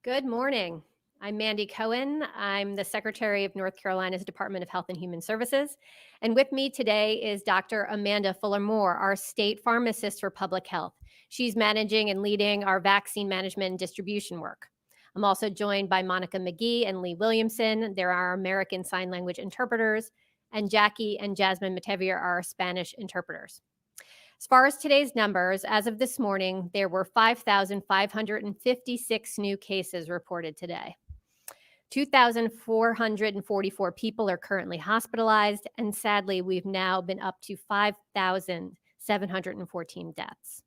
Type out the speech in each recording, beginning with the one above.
Good morning. I'm Mandy Cohen. I'm the Secretary of North Carolina's Department of Health and Human Services. And with me today is Dr. Amanda Fuller Moore, our state pharmacist for public health. She's managing and leading our vaccine management and distribution work. I'm also joined by Monica McGee and Lee Williamson. They're our American Sign Language interpreters, and Jackie and Jasmine Matevier are our Spanish interpreters. As far as today's numbers, as of this morning, there were 5,556 new cases reported today. 2,444 people are currently hospitalized, and sadly, we've now been up to 5,714 deaths.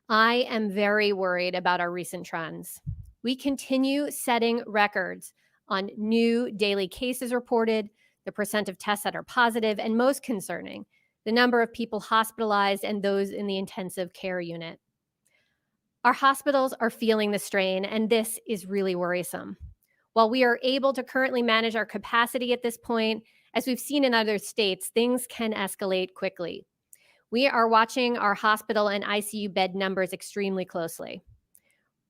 I am very worried about our recent trends. We continue setting records on new daily cases reported, the percent of tests that are positive, and most concerning, the number of people hospitalized and those in the intensive care unit. Our hospitals are feeling the strain, and this is really worrisome. While we are able to currently manage our capacity at this point, as we've seen in other states, things can escalate quickly. We are watching our hospital and ICU bed numbers extremely closely.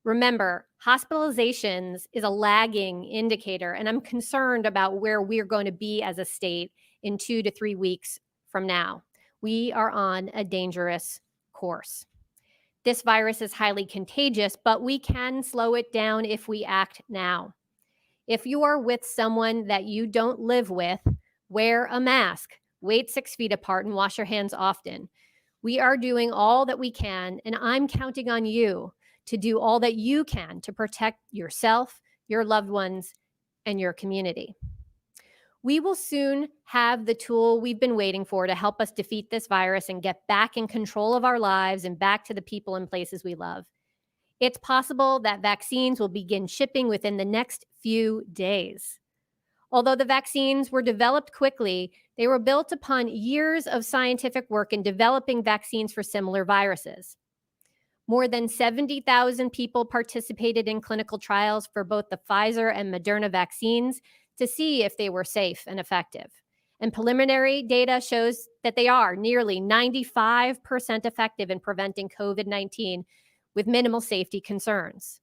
Remember, hospitalizations is a lagging indicator, and I'm concerned about where we're going to be as a state in 2 to 3 weeks from now. We are on a dangerous course. This virus is highly contagious, but we can slow it down if we act now. If you are with someone that you don't live with, wear a mask, wait 6 feet apart, and wash your hands often. We are doing all that we can, and I'm counting on you to do all that you can to protect yourself, your loved ones, and your community. We will soon have the tool we've been waiting for to help us defeat this virus and get back in control of our lives and back to the people and places we love. It's possible that vaccines will begin shipping within the next few days. Although the vaccines were developed quickly, they were built upon years of scientific work in developing vaccines for similar viruses. More than 70,000 people participated in clinical trials for both the Pfizer and Moderna vaccines to see if they were safe and effective. And preliminary data shows that they are nearly 95% effective in preventing COVID-19 with minimal safety concerns.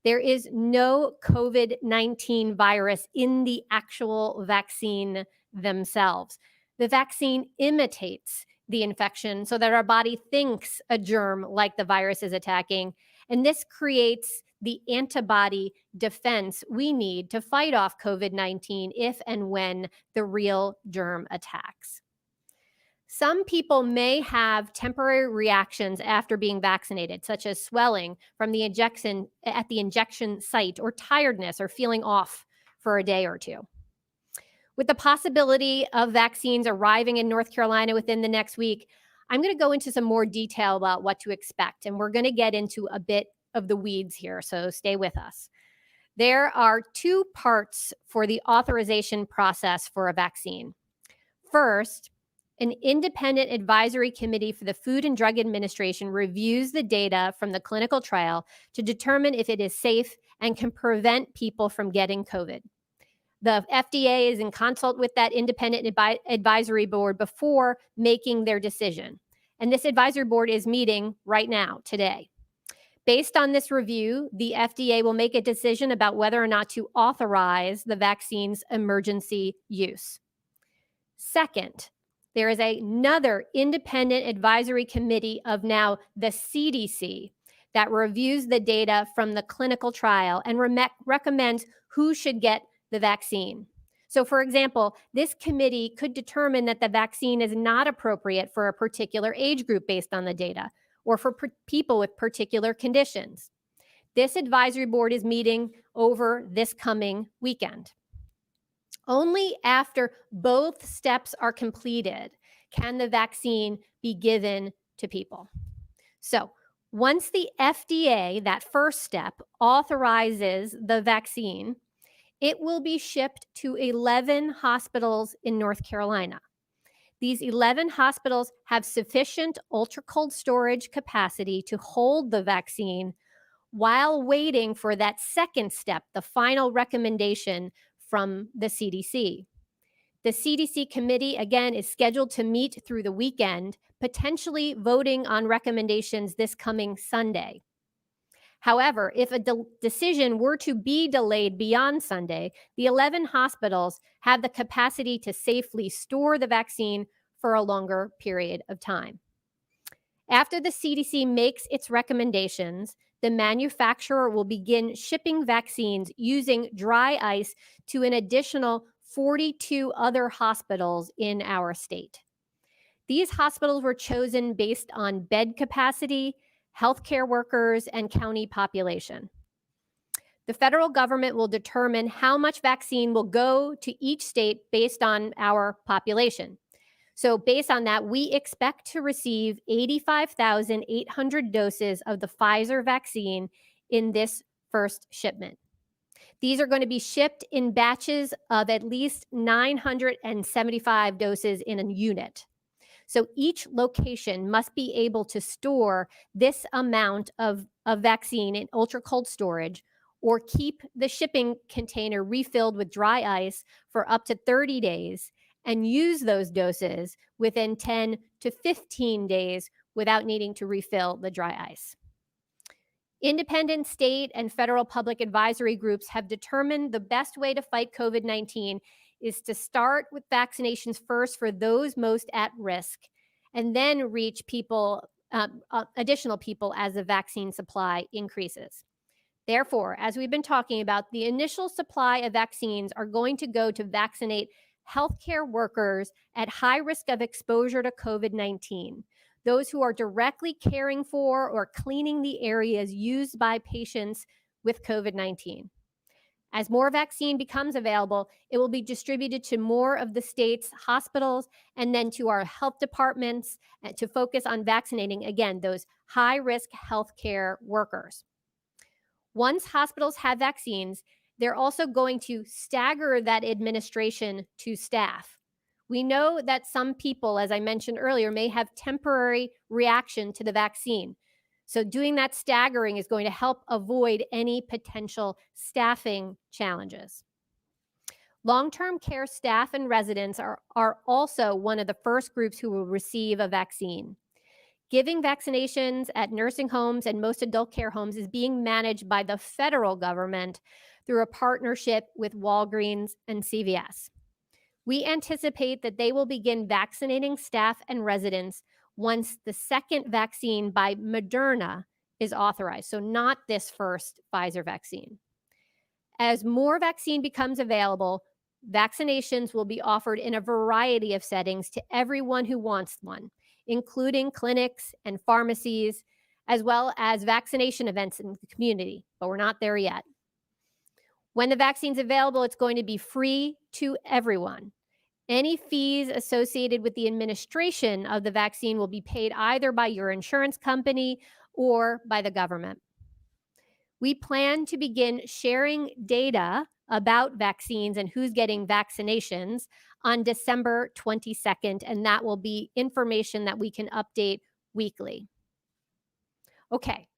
There is no COVID-19 virus in the actual vaccine themselves. The vaccine imitates the infection so that our body thinks a germ like the virus is attacking, and this creates the antibody defense we need to fight off COVID-19 if and when the real germ attacks. Some people may have temporary reactions after being vaccinated, such as swelling from the injection at the injection site, or tiredness, or feeling off for a day or two. With the possibility of vaccines arriving in North Carolina within the next week, I'm going to go into some more detail about what to expect, and we're going to get into a bit of the weeds here, so stay with us. There are two parts for the authorization process for a vaccine. First, an independent advisory committee for the Food and Drug Administration reviews the data from the clinical trial to determine if it is safe and can prevent people from getting COVID. The FDA is in consult with that independent advisory board before making their decision. And this advisory board is meeting right now, today. Based on this review, the FDA will make a decision about whether or not to authorize the vaccine's emergency use. Second, there is another independent advisory committee of now the CDC that reviews the data from the clinical trial and recommends who should get the vaccine. So, for example, this committee could determine that the vaccine is not appropriate for a particular age group based on the data, or for people with particular conditions. This advisory board is meeting over this coming weekend. Only after both steps are completed can the vaccine be given to people. So, once the FDA, that first step, authorizes the vaccine, it will be shipped to 11 hospitals in North Carolina. These 11 hospitals have sufficient ultra-cold storage capacity to hold the vaccine while waiting for that second step, the final recommendation from the CDC. The CDC committee, again, is scheduled to meet through the weekend, potentially voting on recommendations this coming Sunday. However, if a decision were to be delayed beyond Sunday, the 11 hospitals have the capacity to safely store the vaccine for a longer period of time. After the CDC makes its recommendations, the manufacturer will begin shipping vaccines using dry ice to an additional 42 other hospitals in our state. These hospitals were chosen based on bed capacity, healthcare workers, and county population. The federal government will determine how much vaccine will go to each state based on our population. So, based on that, we expect to receive 85,800 doses of the Pfizer vaccine in this first shipment. These are going to be shipped in batches of at least 975 doses in a unit. So each location must be able to store this amount of vaccine in ultra cold storage or keep the shipping container refilled with dry ice for up to 30 days and use those doses within 10 to 15 days without needing to refill the dry ice. Independent state and federal public advisory groups have determined the best way to fight COVID-19 is to start with vaccinations first for those most at risk and then reach people, additional people as the vaccine supply increases. Therefore, as we've been talking about, the initial supply of vaccines are going to go to vaccinate healthcare workers at high risk of exposure to COVID-19, those who are directly caring for or cleaning the areas used by patients with COVID-19. As more vaccine becomes available, it will be distributed to more of the state's hospitals and then to our health departments to focus on vaccinating, again, those high-risk healthcare workers. Once hospitals have vaccines, they're also going to stagger that administration to staff. We know that some people, as I mentioned earlier, may have temporary reaction to the vaccine. So doing that staggering is going to help avoid any potential staffing challenges. Long-term care staff and residents are also one of the first groups who will receive a vaccine. Giving vaccinations at nursing homes and most adult care homes is being managed by the federal government through a partnership with Walgreens and CVS. We anticipate that they will begin vaccinating staff and residents once the second vaccine by Moderna is authorized, so not this first Pfizer vaccine. As more vaccine becomes available, vaccinations will be offered in a variety of settings to everyone who wants one, including clinics and pharmacies, as well as vaccination events in the community, but we're not there yet. When the vaccine's available, it's going to be free to everyone. Any fees associated with the administration of the vaccine will be paid either by your insurance company or by the government. We plan to begin sharing data about vaccines and who's getting vaccinations on December 22nd, and that will be information that we can update weekly. Okay,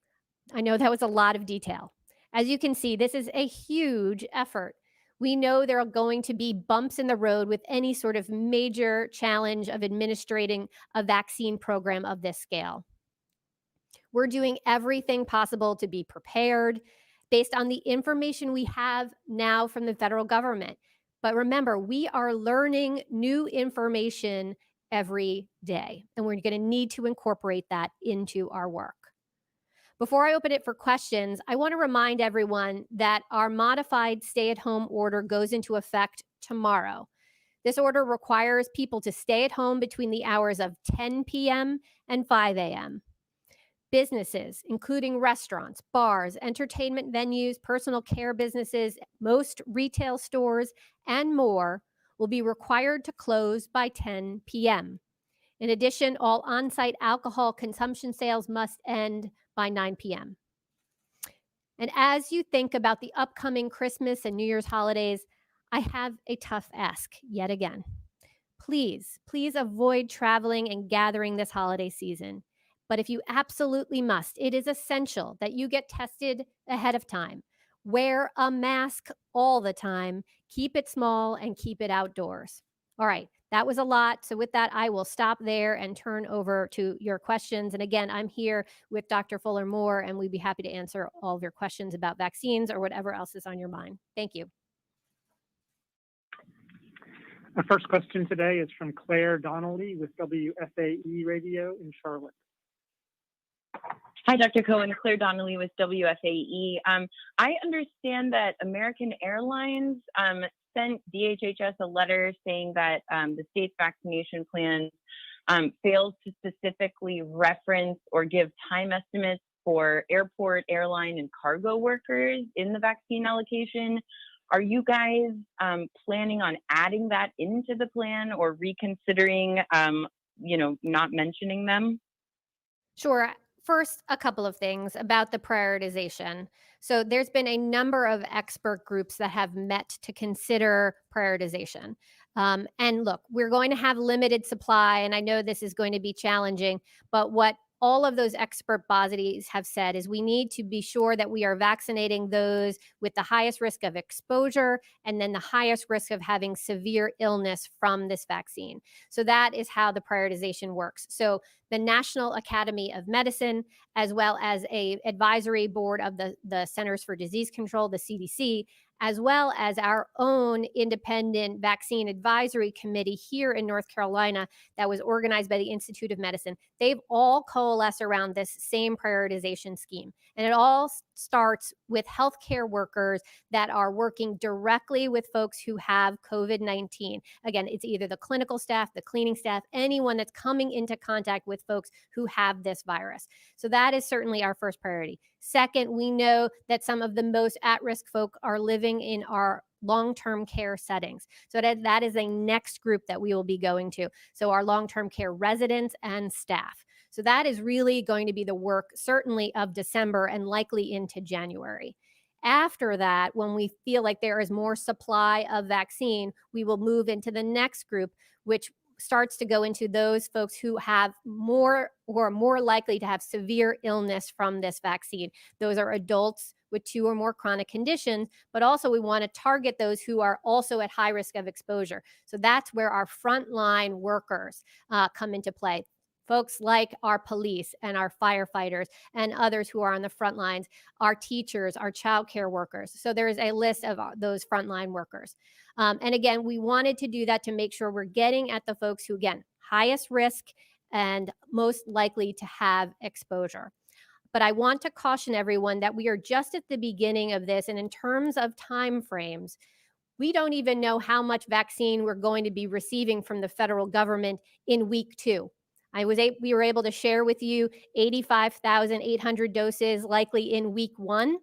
I know that was a lot of detail. As you can see, this is a huge effort. We know there are going to be bumps in the road with any sort of major challenge of administrating a vaccine program of this scale. We're doing everything possible to be prepared based on the information we have now from the federal government. But remember, we are learning new information every day, and we're going to need to incorporate that into our work. Before I open it for questions, I want to remind everyone that our modified stay-at-home order goes into effect tomorrow. This order requires people to stay at home between the hours of 10 p.m. and 5 a.m. Businesses, including restaurants, bars, entertainment venues, personal care businesses, most retail stores, and more, will be required to close by 10 p.m. In addition, all on-site alcohol consumption sales must end by 9 p.m. And as you think about the upcoming Christmas and New Year's holidays, I have a tough ask yet again. Please avoid traveling and gathering this holiday season. But if you absolutely must, it is essential that you get tested ahead of time. Wear a mask all the time, keep it small, and keep it outdoors. All right, That was a lot. So with that, I will stop there and turn over to your questions. And again, I'm here with Dr. Fuller Moore, and we'd be happy to answer all of your questions about vaccines or whatever else is on your mind. Thank you. Our first question today is from Claire Donnelly with WFAE Radio in Charlotte. Hi, Dr. Cohen. Claire Donnelly with WFAE. I understand that American Airlines sent DHHS a letter saying that the state's vaccination plan fails to specifically reference or give time estimates for airport, airline, and cargo workers in the vaccine allocation. Are you guys planning on adding that into the plan or reconsidering, not mentioning them? Sure. First, a couple of things about the prioritization. So there's been a number of expert groups that have met to consider prioritization. And look, we're going to have limited supply, and I know this is going to be challenging, but what all of those expert bodies have said is we need to be sure that we are vaccinating those with the highest risk of exposure and then the highest risk of having severe illness from this vaccine. So that is how the prioritization works. So the National Academy of Medicine, as well as a advisory board of the Centers for Disease Control, the CDC, as well as our own independent vaccine advisory committee here in North Carolina that was organized by the Institute of Medicine. They've all coalesced around this same prioritization scheme. And it all starts with healthcare workers that are working directly with folks who have COVID-19. Again, it's either the clinical staff, the cleaning staff, anyone that's coming into contact with folks who have this virus. So that is certainly our first priority. Second, we know that some of the most at-risk folk are living in our long-term care settings. So that is a next group that we will be going to. So our long-term care residents and staff. So that is really going to be the work certainly of December and likely into January. After that, when we feel like there is more supply of vaccine, we will move into the next group, which starts to go into those folks who have more or are more likely to have severe illness from this vaccine. Those are adults with 2 or more chronic conditions, but also we want to target those who are also at high risk of exposure. So that's where our frontline workers come into play. Folks like our police and our firefighters and others who are on the front lines, our teachers, our childcare workers. So there's a list of those frontline workers. And again, we wanted to do that to make sure we're getting at the folks who, again, highest risk and most likely to have exposure. But I want to caution everyone that we are just at the beginning of this. And in terms of timeframes, we don't even know how much vaccine we're going to be receiving from the federal government in week 2. We were able to share with you 85,800 doses likely in week 1.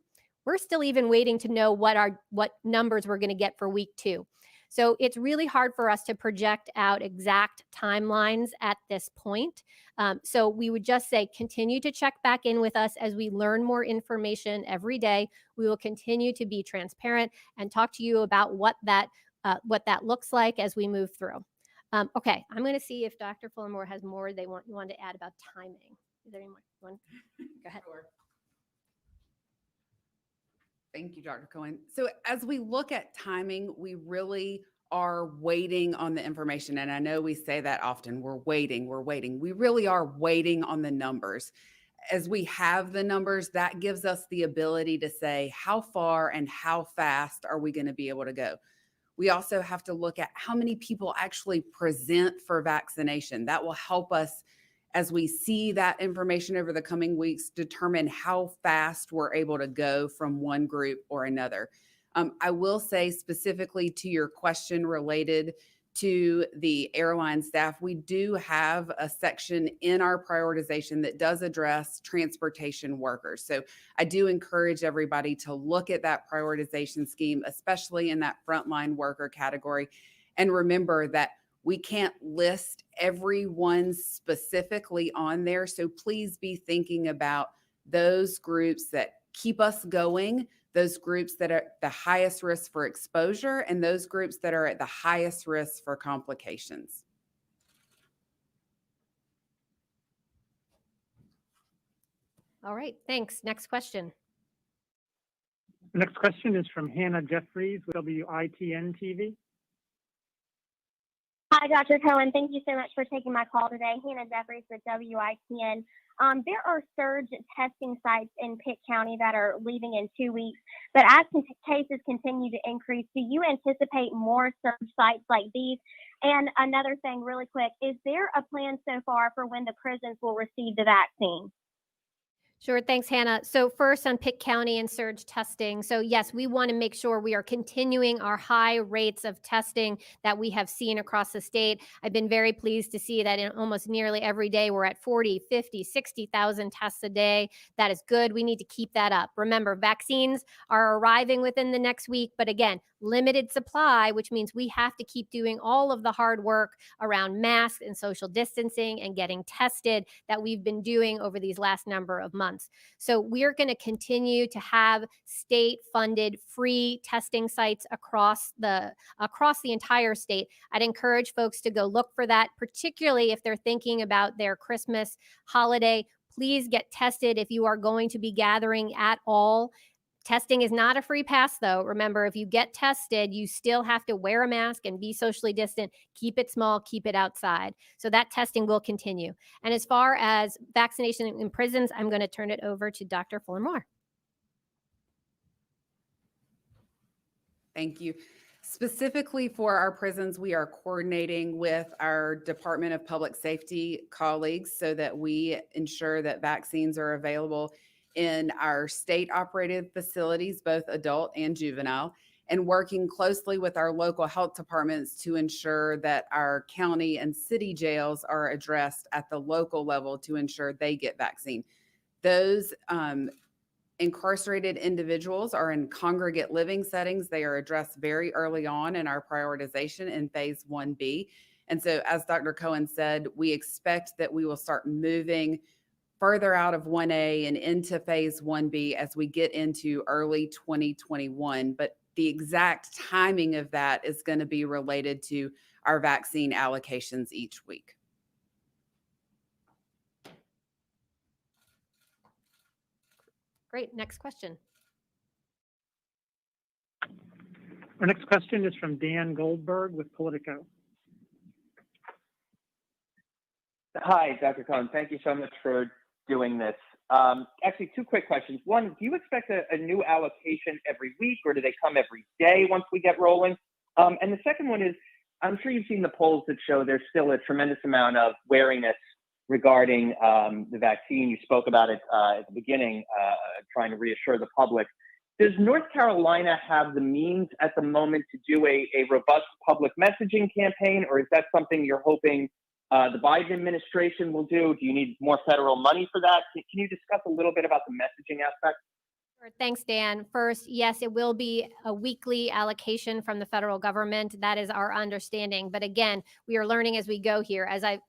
We're still even waiting to know what numbers we're going to get for week 2. So it's really hard for us to project out exact timelines at this point. So we would just say continue to check back in with us as we learn more information every day. We will continue to be transparent and talk to you about what that looks like as we move through. Okay, I'm going to see if Dr. Fullermore has more they want to add about timing. Is there any more? Go ahead. Sure. Thank you, Dr. Cohen. So as we look at timing, we really are waiting on the information. And I know we say that often, we're waiting. We really are waiting on the numbers. As we have the numbers, that gives us the ability to say how far and how fast are we going to be able to go. We also have to look at how many people actually present for vaccination. That will help us, as we see that information over the coming weeks, determine how fast we're able to go from one group or another. I will say specifically to your question related to the airline staff, we do have a section in our prioritization that does address transportation workers. So I do encourage everybody to look at that prioritization scheme, especially in that frontline worker category. And remember that we can't list everyone specifically on there. So please be thinking about those groups that keep us going, those groups that are at the highest risk for exposure, and those groups that are at the highest risk for complications. All right, thanks. Next question. The next question is from Hannah Jeffries with WITN TV. Hi, Hi, Dr. Cohen. Thank you so much for taking my call today. Hannah Jeffries with WITN. There are surge testing sites in Pitt County that are leaving in 2 weeks, but as cases continue to increase, do you anticipate more surge sites like these? And another thing, really quick, is there a plan so far for when the prisons will receive the vaccine? Sure. Thanks, Hannah. So first on Pitt County and surge testing. So yes, we want to make sure we are continuing our high rates of testing that we have seen across the state. I've been very pleased to see that in almost nearly every day, we're at 40, 50, 60,000 tests a day. That is good. We need to keep that up. Remember, vaccines are arriving within the next week, but again, limited supply, which means we have to keep doing all of the hard work around masks and social distancing and getting tested that we've been doing over these last number of months. So we're going to continue to have state-funded free testing sites across the entire state. I'd encourage folks to go look for that, particularly if they're thinking about their Christmas holiday. Please get tested if you are going to be gathering at all. Testing is not a free pass, though. Remember, if you get tested, you still have to wear a mask and be socially distant. Keep it small, keep it outside. So that testing will continue. And as far as vaccination in prisons, I'm going to turn it over to Dr. Fuller Moore. Thank you. Specifically for our prisons, we are coordinating with our Department of Public Safety colleagues so that we ensure that vaccines are available in our state-operated facilities, both adult and juvenile, and working closely with our local health departments to ensure that our county and city jails are addressed at the local level to ensure they get vaccine. Those incarcerated individuals are in congregate living settings. They are addressed very early on in our prioritization in phase 1B. And so, as Dr. Cohen said, we expect that we will start moving further out of 1A and into phase 1B as we get into early 2021. But the exact timing of that is going to be related to our vaccine allocations each week. Great. Next question. Our next question is from Dan Goldberg with Politico. Hi, Dr. Cohen. Thank you so much for doing this. Actually, two quick questions. One, do you expect a new allocation every week, or do they come every day once we get rolling? And the second one is, I'm sure you've seen the polls that show there's still a tremendous amount of wariness regarding the vaccine. You spoke about it at the beginning, trying to reassure the public. Does North Carolina have the means at the moment to do a robust public messaging campaign, or is that something you're hoping the Biden administration will do? Do you need more federal money for that? Can you discuss a little bit about the messaging aspect? Sure. Thanks, Dan. First, yes, it will be a weekly allocation from the federal government. That is our understanding. But again, we are learning as we go here. As I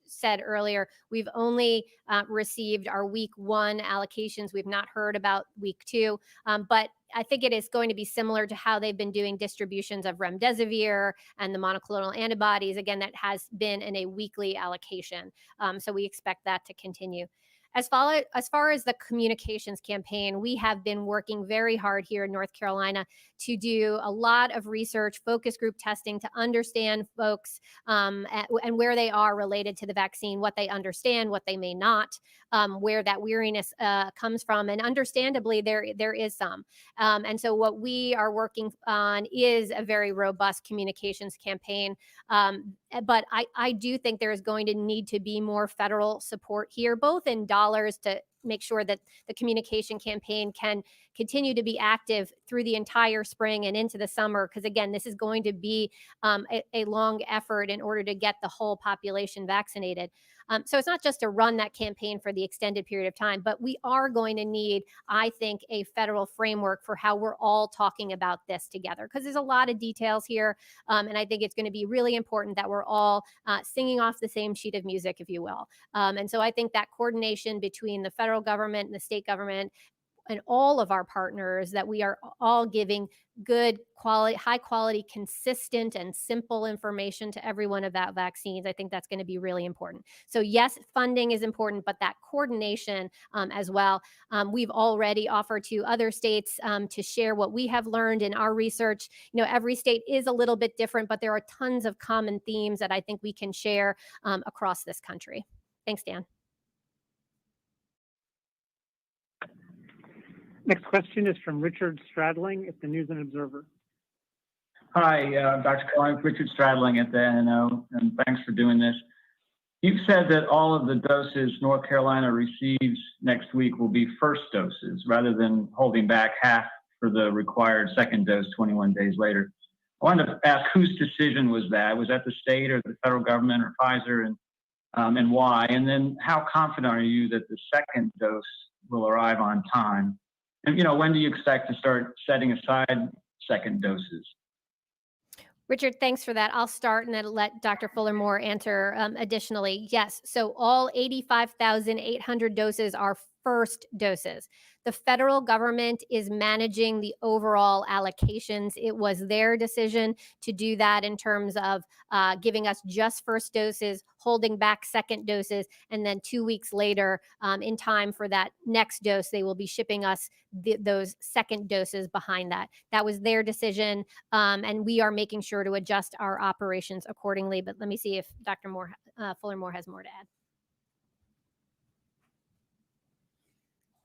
said earlier, we've only received our week 1 allocations. We've not heard about week 2. But I think it is going to be similar to how they've been doing distributions of remdesivir and the monoclonal antibodies. Again, that has been in a weekly allocation. So we expect that to continue. As far as the communications campaign, we have been working very hard here in North Carolina to do a lot of research, focus group testing to understand folks and where they are related to the vaccine, what they understand, what they may not, where that weariness comes from. And understandably, there is some. And so what we are working on is a very robust communications campaign. But I do think there is going to need to be more federal support here, both in dollars to make sure that the communication campaign can continue to be active through the entire spring and into the summer. Because again, this is going to be a long effort in order to get the whole population vaccinated. So it's not just to run that campaign for the extended period of time, but we are going to need, I think, a federal framework for how we're all talking about this together, because there's a lot of details here. And I think it's going to be really important that we're all singing off the same sheet of music, if you will. And so I think that coordination between the federal government and the state government, and all of our partners that we are all giving good quality, high quality, consistent, and simple information to everyone about vaccines. I think that's going to be really important. So yes, funding is important, but that coordination as well. We've already offered to other states to share what we have learned in our research. Every state is a little bit different, but there are tons of common themes that I think we can share across this country. Thanks, Dan. Next question is from Richard Stradling at the News and Observer. Hi, Dr. Cohen, Richard Stradling at the NNO, and thanks for doing this. You've said that all of the doses North Carolina receives next week will be first doses rather than holding back half for the required second dose 21 days later. I wanted to ask whose decision was that? Was that the state or the federal government or Pfizer, and why? And then how confident are you that the second dose will arrive on time? And, when do you expect to start setting aside second doses? Richard, thanks for that. I'll start and then let Dr. Fuller-Moore answer additionally. Yes, so all 85,800 doses are first doses. The federal government is managing the overall allocations. It was their decision to do that in terms of giving us just first doses, holding back second doses, and then 2 weeks later, in time for that next dose, they will be shipping us those second doses behind that. That was their decision, and we are making sure to adjust our operations accordingly. But let me see if Dr. Fuller-Moore has more to add.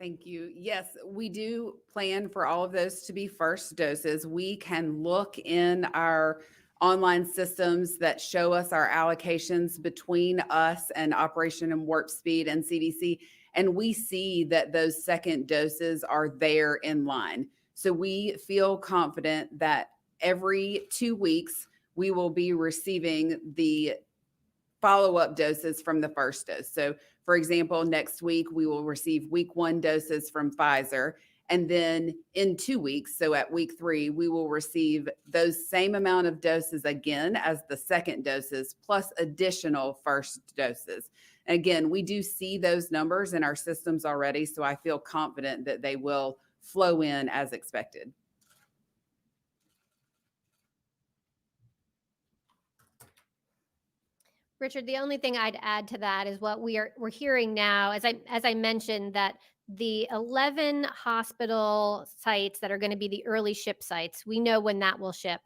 Thank you. Yes, we do plan for all of those to be first doses. We can look in our online systems that show us our allocations between us and Operation and Warp Speed and CDC, and we see that those second doses are there in line. So we feel confident that every 2 weeks we will be receiving the follow-up doses from the first dose. So for example, next week we will receive week 1 doses from Pfizer, and then in 2 weeks, so at week 3, we will receive those same amount of doses again as the second doses plus additional first doses. Again, we do see those numbers in our systems already, so I feel confident that they will flow in as expected. Richard, the only thing I'd add to that is what we're hearing now, as I mentioned, that the 11 hospital sites that are going to be the early ship sites, we know when that will ship.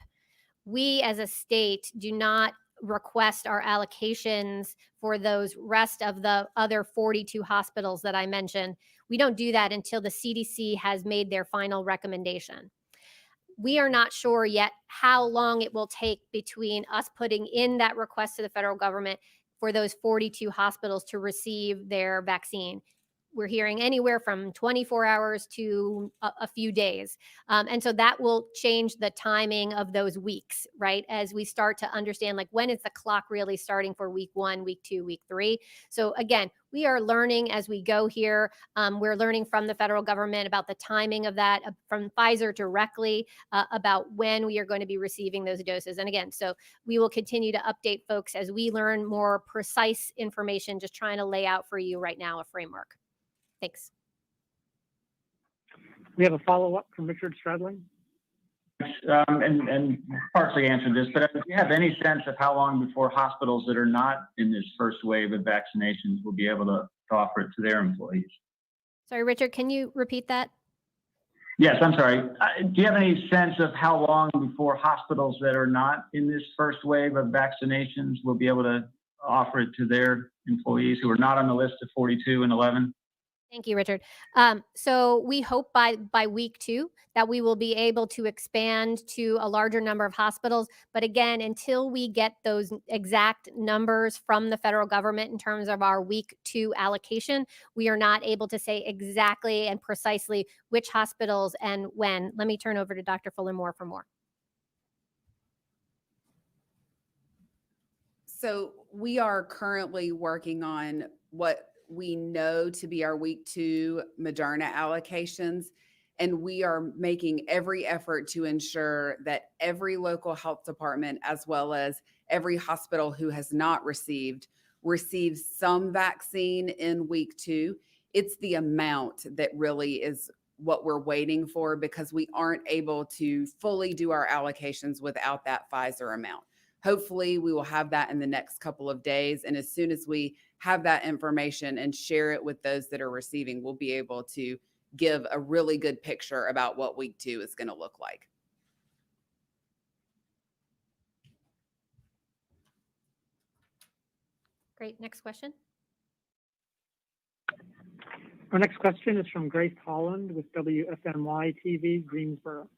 We as a state do not request our allocations for those rest of the other 42 hospitals that I mentioned. We don't do that until the CDC has made their final recommendation. We are not sure yet how long it will take between us putting in that request to the federal government for those 42 hospitals to receive their vaccine. We're hearing anywhere from 24 hours to a few days. And so that will change the timing of those weeks, right? As we start to understand, like, when is the clock really starting for week 1, week 2, week 3? So again, we are learning as we go here. We're learning from the federal government about the timing of that, from Pfizer directly about when we are going to be receiving those doses. And again, so we will continue to update folks as we learn more precise information, just trying to lay out for you right now a framework. Thanks. We have a follow-up from Richard Stradling. And partially answered this, but do you have any sense of how long before hospitals that are not in this first wave of vaccinations will be able to offer it to their employees? Sorry, Richard, can you repeat that? Yes, I'm sorry. Do you have any sense of how long before hospitals that are not in this first wave of vaccinations will be able to offer it to their employees who are not on the list of 42 and 11? Thank you, Richard. So we hope by week 2 that we will be able to expand to a larger number of hospitals. But again, until we get those exact numbers from the federal government in terms of our week 2 allocation, we are not able to say exactly and precisely which hospitals and when. Let me turn over to Dr. Fuller-Moore for more. So we are currently working on what we know to be our week 2 Moderna allocations, and we are making every effort to ensure that every local health department, as well as every hospital who has not received, receives some vaccine in week 2. It's the amount that really is what we're waiting for, because we aren't able to fully do our allocations without that Pfizer amount. Hopefully we will have that in the next couple of days. And as soon as we have that information and share it with those that are receiving, we'll be able to give a really good picture about what week 2 is going to look like. Great. Next question. Our next question is from Grace Holland with WFMY TV, Greensboro.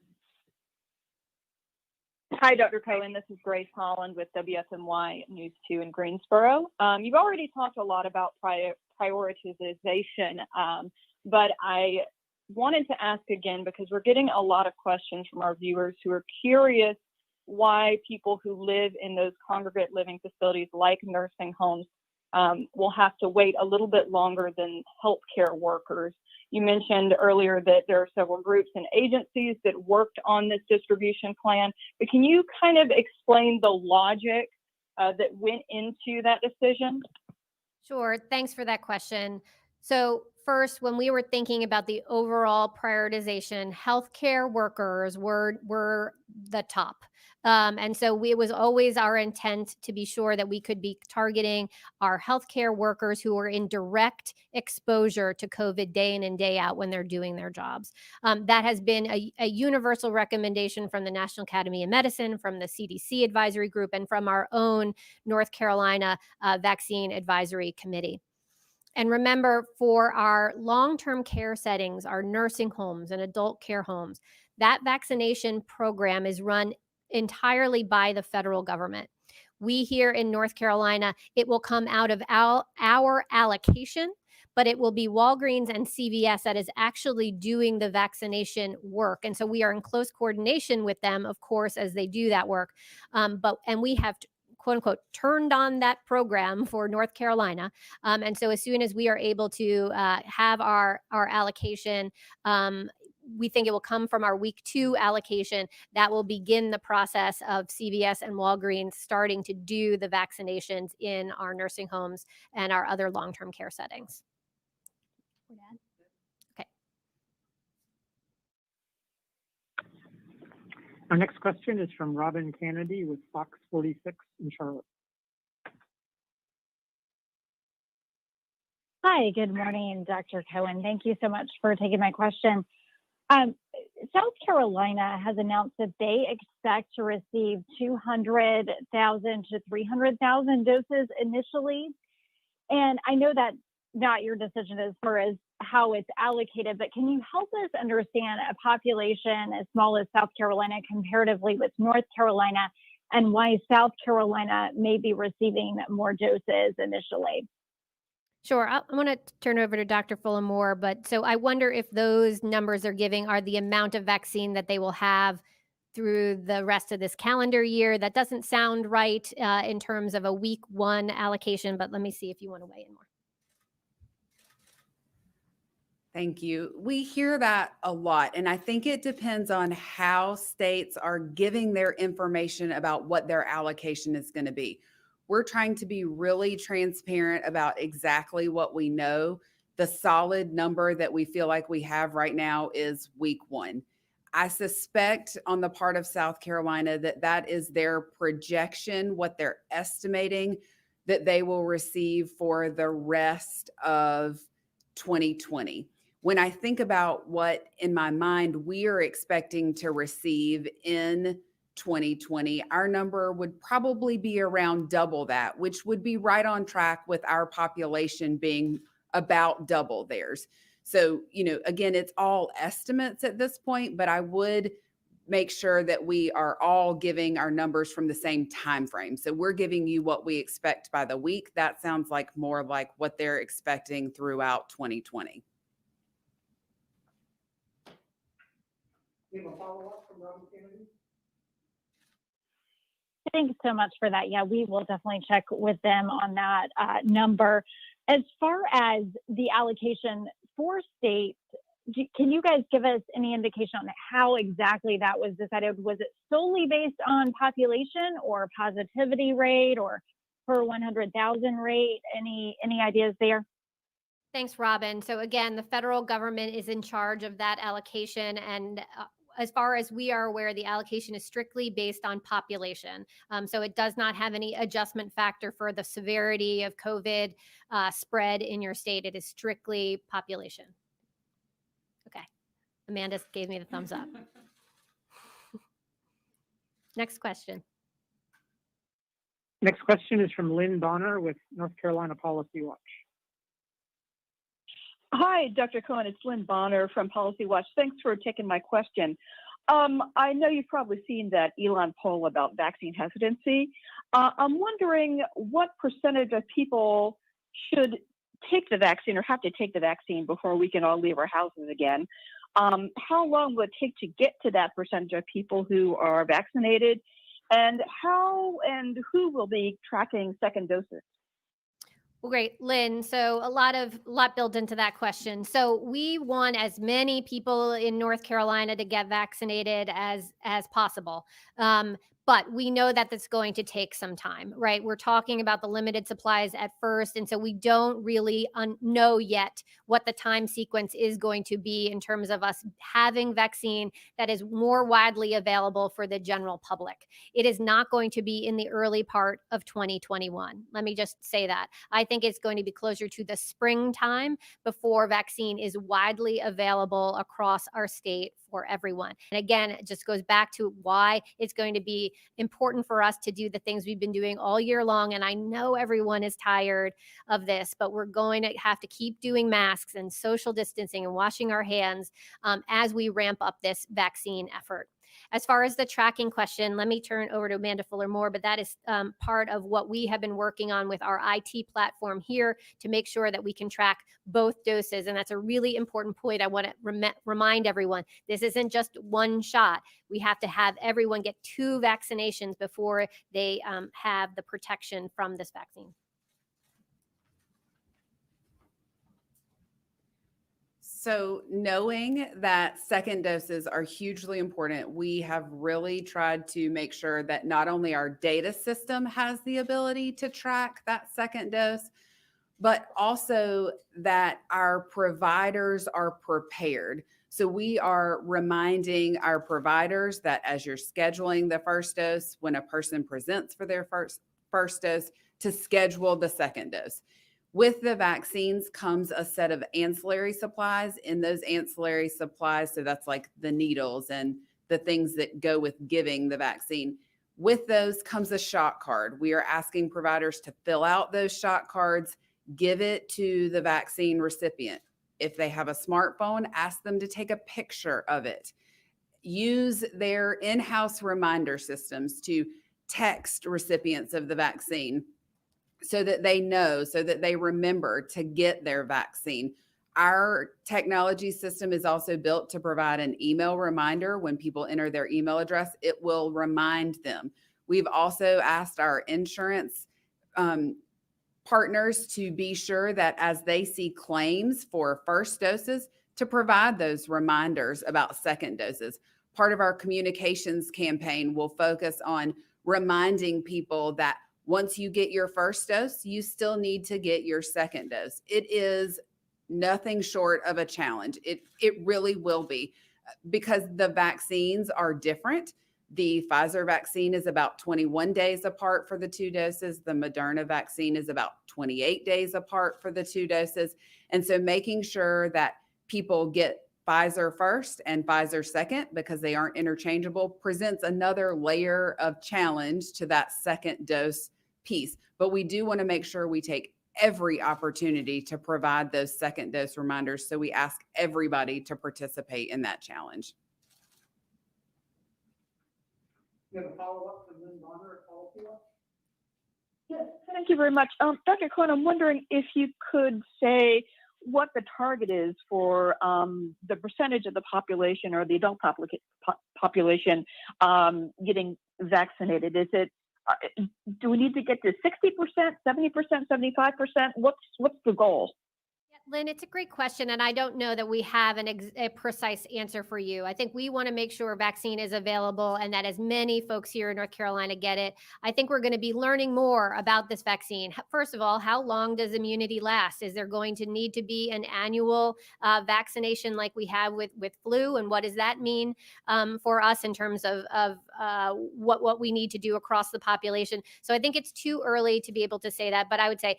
Hi, Dr. Cohen. This is Grace Holland with WFMY News 2 in Greensboro. You've already talked a lot about prioritization, but I wanted to ask again, because we're getting a lot of questions from our viewers who are curious why people who live in those congregate living facilities like nursing homes will have to wait a little bit longer than healthcare workers. You mentioned earlier that there are several groups and agencies that worked on this distribution plan, but can you kind of explain the logic that went into that decision? Sure. Thanks for that question. So first, when we were thinking about the overall prioritization, healthcare workers were the top. And so it was always our intent to be sure that we could be targeting our healthcare workers who are in direct exposure to COVID day in and day out when they're doing their jobs. That has been a universal recommendation from the National Academy of Medicine, from the CDC advisory group, and from our own North Carolina Vaccine Advisory Committee. And remember, for our long-term care settings, our nursing homes and adult care homes, that vaccination program is run entirely by the federal government. We here in North Carolina, it will come out of our allocation, but it will be Walgreens and CVS that is actually doing the vaccination work. And so we are in close coordination with them, of course, as they do that work. And we have quote unquote turned on that program for North Carolina. And so as soon as we are able to have our allocation, we think it will come from our week 2 allocation that will begin the process of CVS and Walgreens starting to do the vaccinations in our nursing homes and our other long-term care settings. Okay. Our next question is from Robin Kennedy with Fox 46 in Charlotte. Hi, good morning, Dr. Cohen. Thank you so much for taking my question. South Carolina has announced that they expect to receive 200,000 to 300,000 doses initially. And I know that not your decision as far as how it's allocated, but can you help us understand a population as small as South Carolina comparatively with North Carolina, and why South Carolina may be receiving more doses initially? Sure. I want to turn over to Dr. Fullamore, but so I wonder if those numbers they're giving are the amount of vaccine that they will have through the rest of this calendar year. That doesn't sound right in terms of a week 1 allocation, but let me see if you want to weigh in more. Thank you. We hear that a lot, and I think it depends on how states are giving their information about what their allocation is going to be. We're trying to be really transparent about exactly what we know. The solid number that we feel like we have right now is week 1. I suspect on the part of South Carolina that is their projection, what they're estimating that they will receive for the rest of 2020. When I think about what in my mind we are expecting to receive in 2020, our number would probably be around double that, which would be right on track with our population being about double theirs. So, again, it's all estimates at this point, but I would make sure that we are all giving our numbers from the same time frame. So we're giving you what we expect by the week. That sounds like more like what they're expecting throughout 2020. You have a follow-up from Robin Kennedy? Thanks so much for that. Yeah, we will definitely check with them on that number. As far as the allocation for states, can you guys give us any indication on how exactly that was decided? Was it solely based on population or positivity rate or per 100,000 rate? Any ideas there? Thanks, Robin. So again, the federal government is in charge of that allocation, and as far as we are aware, the allocation is strictly based on population. So it does not have any adjustment factor for the severity of COVID spread in your state. It is strictly population. Okay. Amanda gave me the thumbs up. Next question. Next question is from Lynn Bonner with North Carolina Policy Watch. Hi, Dr. Cohen. It's Lynn Bonner from Policy Watch. Thanks for taking my question. I know you've probably seen that Elon poll about vaccine hesitancy. I'm wondering what percentage of people should take the vaccine or have to take the vaccine before we can all leave our houses again. How long will it take to get to that percentage of people who are vaccinated? And how and who will be tracking second doses? Well, great, Lynn. So a lot built into that question. So we want as many people in North Carolina to get vaccinated as possible. But we know that that's going to take some time, right? We're talking about the limited supplies at first. And so we don't really know yet what the time sequence is going to be in terms of us having vaccine that is more widely available for the general public. It is not going to be in the early part of 2021. Let me just say that. I think it's going to be closer to the springtime before vaccine is widely available across our state for everyone. And again, it just goes back to why it's going to be important for us to do the things we've been doing all year long. And I know everyone is tired of this, but we're going to have to keep doing masks and social distancing and washing our hands as we ramp up this vaccine effort. As far as the tracking question, let me turn over to Amanda Fuller-Moore, but that is part of what we have been working on with our IT platform here to make sure that we can track both doses. And that's a really important point. I want to remind everyone, this isn't just one shot. We have to have everyone get 2 vaccinations before they have the protection from this vaccine. So knowing that second doses are hugely important, we have really tried to make sure that not only our data system has the ability to track that second dose, but also that our providers are prepared. So we are reminding our providers that as you're scheduling the first dose, when a person presents for their first dose, to schedule the second dose. With the vaccines comes a set of ancillary supplies. In those ancillary supplies, so that's like the needles and the things that go with giving the vaccine. With those comes a shot card. We are asking providers to fill out those shot cards, give it to the vaccine recipient. If they have a smartphone, ask them to take a picture of it. Use their in-house reminder systems to text recipients of the vaccine so that they know, so that they remember to get their vaccine. Our technology system is also built to provide an email reminder. When people enter their email address, it will remind them. We've also asked our insurance partners to be sure that as they see claims for first doses, to provide those reminders about second doses. Part of our communications campaign will focus on reminding people that once you get your first dose, you still need to get your second dose. It is nothing short of a challenge. It really will be, because the vaccines are different. The Pfizer vaccine is about 21 days apart for the 2 doses. The Moderna vaccine is about 28 days apart for the 2 doses. And so making sure that people get Pfizer first and Pfizer second, because they aren't interchangeable, presents another layer of challenge to that second dose piece. But we do want to make sure we take every opportunity to provide those second dose reminders. So we ask everybody to participate in that challenge. You have a follow-up from Lynn Bonner at Policy Watch? Yes, thank you very much. Dr. Cohen, I'm wondering if you could say what the target is for the percentage of the population or the adult population getting vaccinated. Is it, do we need to get to 60%, 70%, 75%? What's the goal? Lynn, it's a great question, and I don't know that we have a precise answer for you. I think we want to make sure vaccine is available and that as many folks here in North Carolina get it. I think we're going to be learning more about this vaccine. First of all, how long does immunity last? Is there going to need to be an annual vaccination like we have with flu, and what does that mean for us in terms of what we need to do across the population? So I think it's too early to be able to say that, but I would say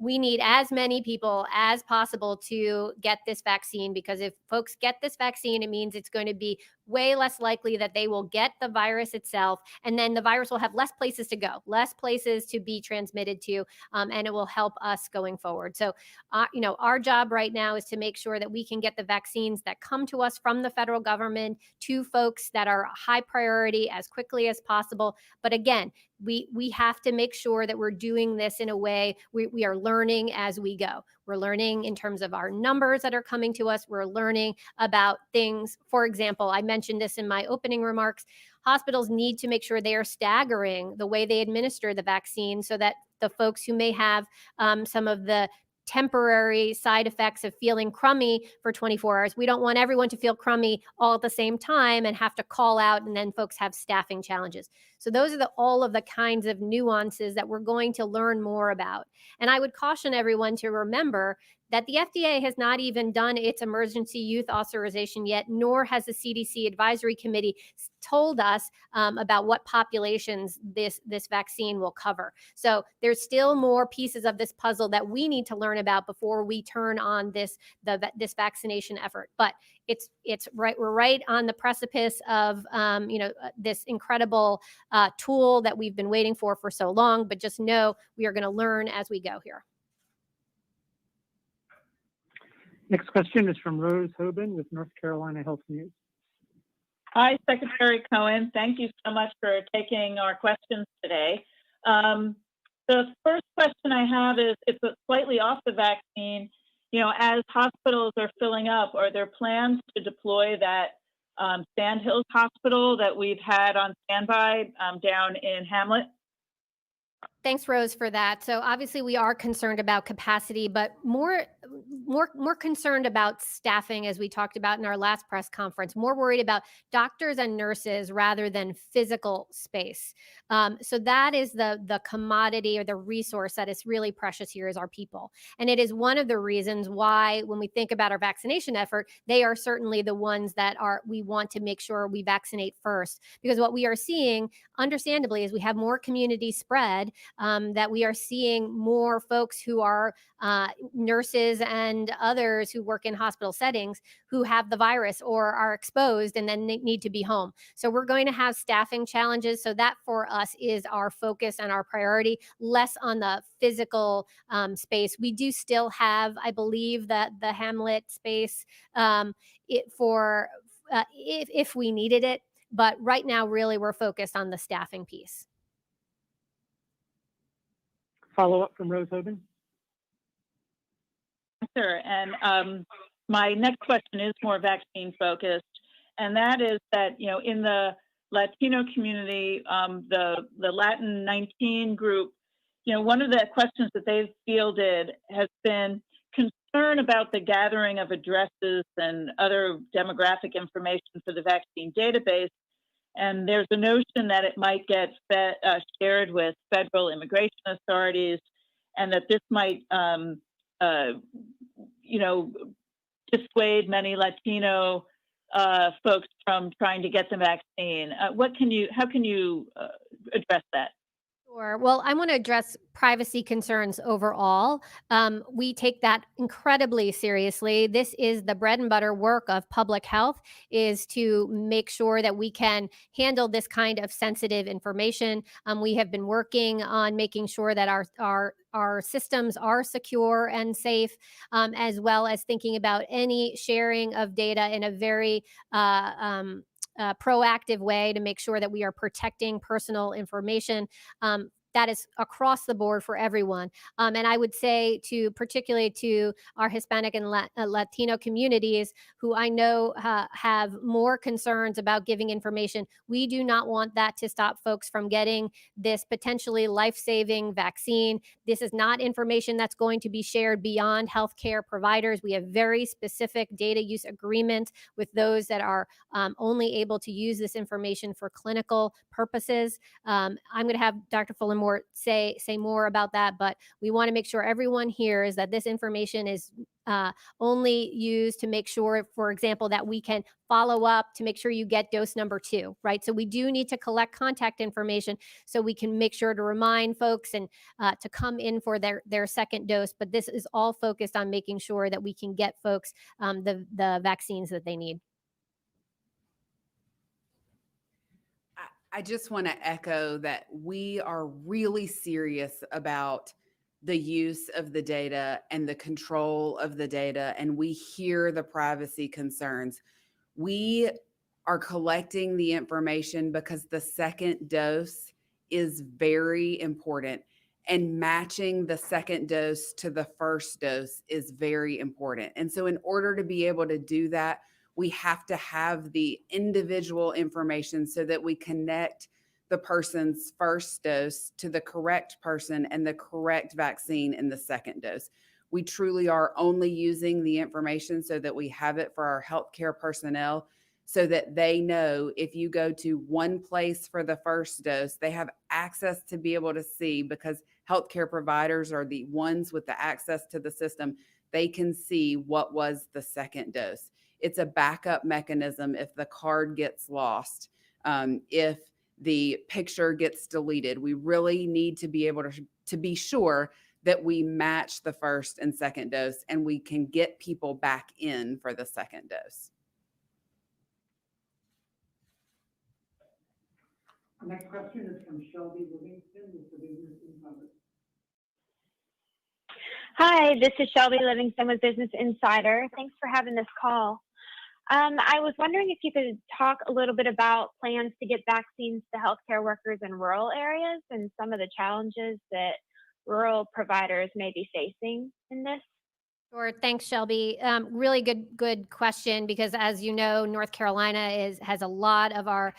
we need as many people as possible to get this vaccine, because if folks get this vaccine, it means it's going to be way less likely that they will get the virus itself. And then the virus will have less places to go, less places to be transmitted to, and it will help us going forward. So, our job right now is to make sure that we can get the vaccines that come to us from the federal government to folks that are high priority as quickly as possible. But again, we have to make sure that we're doing this in a way we are learning as we go. We're learning in terms of our numbers that are coming to us. We're learning about things. For example, I mentioned this in my opening remarks. Hospitals need to make sure they are staggering the way they administer the vaccine so that the folks who may have some of the temporary side effects of feeling crummy for 24 hours. We don't want everyone to feel crummy all at the same time and have to call out, and then folks have staffing challenges. So those are all of the kinds of nuances that we're going to learn more about. And I would caution everyone to remember that the FDA has not even done its emergency use authorization yet, nor has the CDC advisory committee told us about what populations this vaccine will cover. So there's still more pieces of this puzzle that we need to learn about before we turn on this vaccination effort. But it's right. We're right on the precipice of this incredible tool that we've been waiting for so long. But just know we are going to learn as we go here. Next question is from Rose Hoban with North Carolina Health News. Hi, Secretary Cohen. Thank you so much for taking our questions today. The first question I have is, it's slightly off the vaccine. As hospitals are filling up, are there plans to deploy that Sandhills Hospital that we've had on standby down in Hamlet? Thanks, Rose, for that. So obviously we are concerned about capacity, but more concerned about staffing, as we talked about in our last press conference, more worried about doctors and nurses rather than physical space. So that is the commodity or the resource that is really precious here, is our people. And it is one of the reasons why, when we think about our vaccination effort, they are certainly the ones that we want to make sure we vaccinate first. Because what we are seeing, understandably, is we have more community spread, that we are seeing more folks who are nurses and others who work in hospital settings who have the virus or are exposed and then need to be home. So we're going to have staffing challenges. So that for us is our focus and our priority, less on the physical space. We do still have, I believe, that the Hamlet space if we needed it. But right now, really, we're focused on the staffing piece. Follow-up from Rose Hoban. Sure. And my next question is more vaccine focused, and that is that, in the Latino community, the Latin 19 group, one of the questions that they've fielded has been concern about the gathering of addresses and other demographic information for the vaccine database. And there's a notion that it might get shared with federal immigration authorities, and that this might, dissuade many Latino folks from trying to get the vaccine. How can you address that? Sure. Well, I want to address privacy concerns overall. We take that incredibly seriously. This is the bread and butter work of public health, is to make sure that we can handle this kind of sensitive information. We have been working on making sure that our systems are secure and safe, as well as thinking about any sharing of data in a very proactive way to make sure that we are protecting personal information. that is across the board for everyone. And I would say particularly to our Hispanic and Latino communities, who I know have more concerns about giving information, we do not want that to stop folks from getting this potentially life-saving vaccine. This is not information that's going to be shared beyond healthcare providers. We have very specific data use agreements with those that are only able to use this information for clinical purposes. I'm going to have Dr. Fullermore say more about that, but we want to make sure everyone hears that this information is only used to make sure, for example, that we can follow up to make sure you get dose number 2, right? So we do need to collect contact information so we can make sure to remind folks and to come in for their second dose. But this is all focused on making sure that we can get folks the vaccines that they need. I just want to echo that we are really serious about the use of the data and the control of the data, and we hear the privacy concerns. We are collecting the information because the second dose is very important, and matching the second dose to the first dose is very important. And so in order to be able to do that, we have to have the individual information so that we connect the person's first dose to the correct person and the correct vaccine in the second dose. We truly are only using the information so that we have it for our healthcare personnel, so that they know if you go to one place for the first dose, they have access to be able to see, because healthcare providers are the ones with the access to the system. They can see what was the second dose. It's a backup mechanism if the card gets lost, if the picture gets deleted. We really need to be able to be sure that we match the first and second dose, and we can get people back in for the second dose. The next question is from Shelby Livingston with the Business Insider. Hi, this is Shelby Livingston with Business Insider. Thanks for having this call. I was wondering if you could talk a little bit about plans to get vaccines to healthcare workers in rural areas and some of the challenges that rural providers may be facing in this. Sure. Thanks, Shelby. Really good question, because as you know, North Carolina has a lot of our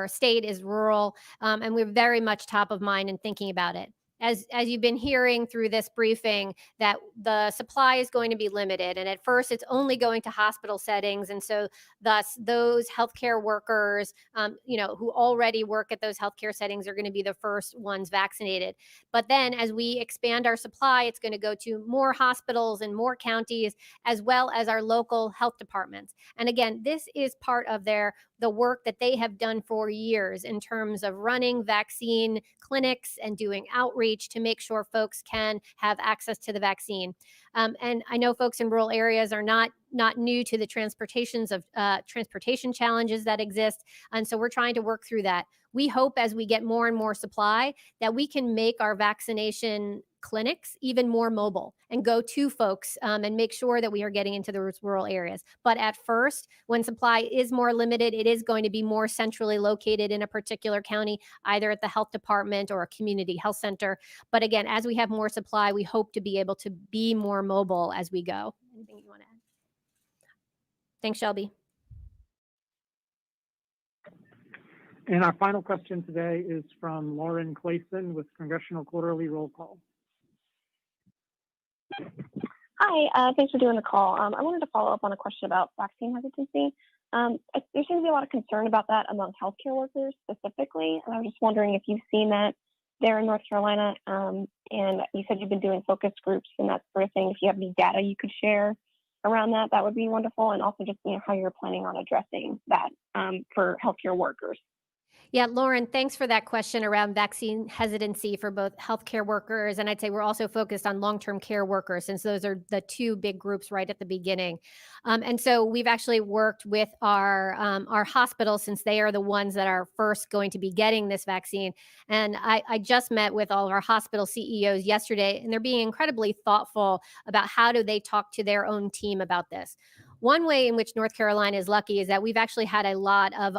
state is rural, and we're very much top of mind in thinking about it. As you've been hearing through this briefing, that the supply is going to be limited, and at first it's only going to hospital settings, and so thus those healthcare workers, who already work at those healthcare settings, are going to be the first ones vaccinated. But then, as we expand our supply, it's going to go to more hospitals and more counties, as well as our local health departments. And again, this is part of the work that they have done for years in terms of running vaccine clinics and doing outreach to make sure folks can have access to the vaccine. And I know folks in rural areas are not new to the transportation challenges that exist. And so we're trying to work through that. We hope as we get more and more supply that we can make our vaccination clinics even more mobile and go to folks and make sure that we are getting into those rural areas. But at first, when supply is more limited, it is going to be more centrally located in a particular county, either at the health department or a community health center. But again, as we have more supply, we hope to be able to be more mobile as we go. Anything you want to add? Thanks, Shelby. And our final question today is from Lauren Clayson with Congressional Quarterly Roll Call. Hi, thanks for doing the call. I wanted to follow up on a question about vaccine hesitancy. There seems to be a lot of concern about that among healthcare workers specifically, and I was just wondering if you've seen that there in North Carolina, and you said you've been doing focus groups and that sort of thing. If you have any data you could share around that, that would be wonderful, and also just how you're planning on addressing that for healthcare workers. Yeah, Lauren, thanks for that question around vaccine hesitancy for both healthcare workers, and I'd say we're also focused on long-term care workers, since those are the two big groups right at the beginning. And so we've actually worked with our hospitals, since they are the ones that are first going to be getting this vaccine. And I just met with all of our hospital CEOs yesterday, and they're being incredibly thoughtful about how do they talk to their own team about this. One way in which North Carolina is lucky is that we've actually had a lot of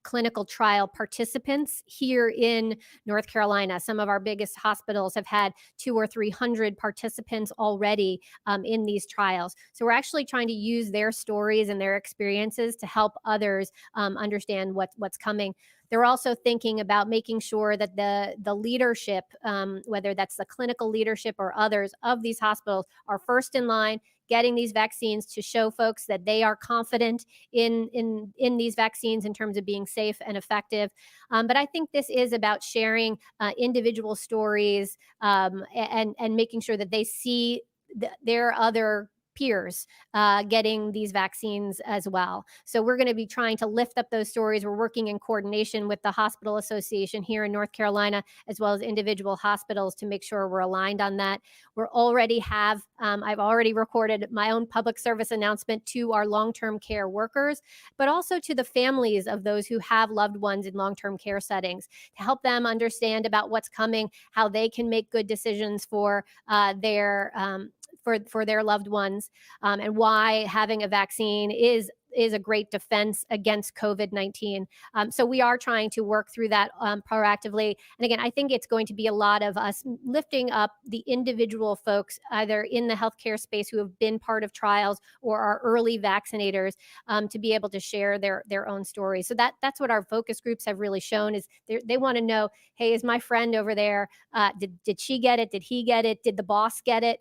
clinical trial participants here in North Carolina. Some of our biggest hospitals have had 200 or 300 participants already in these trials. So we're actually trying to use their stories and their experiences to help others understand what's coming. They're also thinking about making sure that the leadership, whether that's the clinical leadership or others of these hospitals, are first in line, getting these vaccines to show folks that they are confident in these vaccines in terms of being safe and effective. But I think this is about sharing individual stories and making sure that they see their other peers getting these vaccines as well. So we're going to be trying to lift up those stories. We're working in coordination with the Hospital Association here in North Carolina, as well as individual hospitals, to make sure we're aligned on that. I've already recorded my own public service announcement to our long-term care workers, but also to the families of those who have loved ones in long-term care settings, to help them understand about what's coming, how they can make good decisions for their loved ones, and why having a vaccine is a great defense against COVID-19. So we are trying to work through that proactively. And again, I think it's going to be a lot of us lifting up the individual folks, either in the healthcare space who have been part of trials or are early vaccinators, to be able to share their own stories. So that's what our focus groups have really shown, is they want to know, hey, is my friend over there, did she get it? Did he get it? Did the boss get it?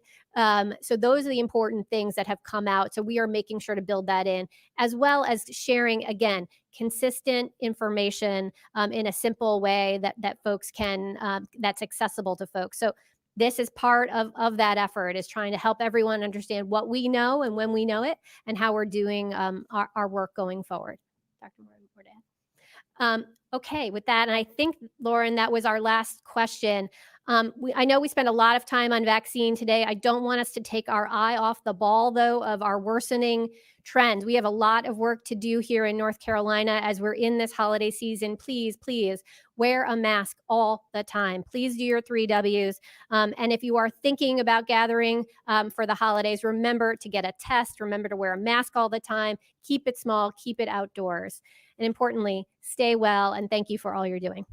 So those are the important things that have come out. So we are making sure to build that in, as well as sharing, again, consistent information in a simple way that folks can, that's accessible to folks. So this is part of that effort, is trying to help everyone understand what we know and when we know it, and how we're doing our work going forward. Dr. Moore, okay, with that, and I think, Lauren, that was our last question. I know we spent a lot of time on vaccine today. I don't want us to take our eye off the ball, though, of our worsening trends. We have a lot of work to do here in North Carolina as we're in this holiday season. Please, please wear a mask all the time. Please do your 3 Ws. And if you are thinking about gathering for the holidays, remember to get a test. Remember to wear a mask all the time. Keep it small. Keep it outdoors. And importantly, stay well, and thank you for all you're doing.